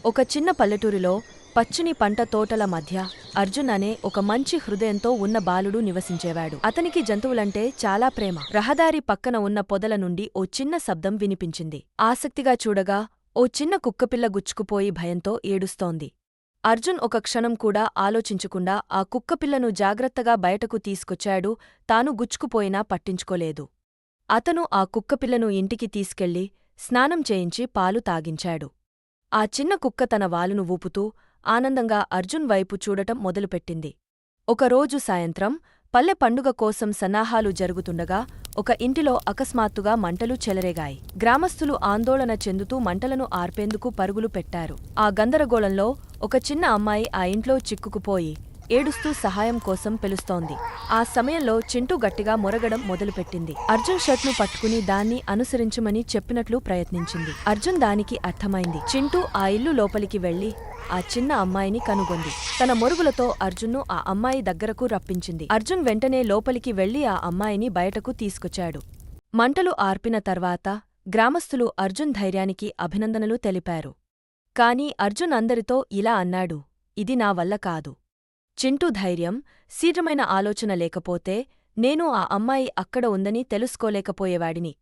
ఒక చిన్న పల్లెటూరిలో పచ్చని పంట తోటల మధ్య అర్జున్ అనే ఒక మంచి హృదయంతో ఉన్న బాలుడు నివసించేవాడు. అతనికి జంతువులంటే చాలా ప్రేమ. రహదారి పక్కన ఉన్న పొదల నుండి ఓ చిన్న శబ్దం వినిపించింది. ఆసక్తిగా చూడగా ఓ చిన్న కుక్కపిల్ల గుచ్చుకుపోయి భయంతో ఏడుస్తోంది. అర్జున్ ఒక క్షణం కూడా ఆలోచించకుండా ఆ కుక్కపిల్లను జాగ్రత్తగా బయటకు తీసుకొచ్చాడు. తాను గుచ్చుకుపోయినా పట్టించుకోలేదు. అతను ఆ కుక్కపిల్లను ఇంటికి తీసుకెళ్లి స్నానం చేయించి పాలు తాగించాడు. ఆ చిన్న కుక్క తన వాలును ఊపుతూ ఆనందంగా అర్జున్ వైపు చూడటం మొదలుపెట్టింది. ఒకరోజు సాయంత్రం పల్లె పండుగ కోసం సన్నాహాలు జరుగుతుండగా ఒక ఇంటిలో అకస్మాత్తుగా మంటలు చెలరేగాయి. గ్రామస్థులు ఆందోళన చెందుతూ మంటలను ఆర్పేందుకు పరుగులు పెట్టారు. ఆ గందరగోళంలో ఒక చిన్న అమ్మాయి ఆ ఇంట్లో చిక్కుకుపోయి ఏడుస్తూ సహాయం కోసం పిలుస్తోంది. ఆ సమయంలో చింటూ గట్టిగా మొరగడం మొదలుపెట్టింది. అర్జున్ షర్ట్ను పట్టుకుని దాన్ని అనుసరించమని చెప్పినట్లు ప్రయత్నించింది. అర్జున్ దానికి అర్థమైంది. చింటూ ఆ ఇల్లు లోపలికి వెళ్లి ఆ చిన్న అమ్మాయిని కనుగొంది. తన మొరుగులతో అర్జున్ను ఆ అమ్మాయి దగ్గరకు రప్పించింది. అర్జున్ వెంటనే లోపలికి వెళ్లి ఆ అమ్మాయిని బయటకు తీసుకొచ్చాడు. మంటలు ఆర్పిన తర్వాత గ్రామస్థులు అర్జున్ ధైర్యానికి అభినందనలు తెలిపారు. కాని అర్జున్ అందరితో ఇలా అన్నాడు, ఇది నా వల్ల కాదు. చింటూ ధైర్యం, శీఘ్రమైన ఆలోచన లేకపోతే నేను ఆ అమ్మాయి అక్కడ ఉందని తెలుసుకోలేకపోయేవాడిని.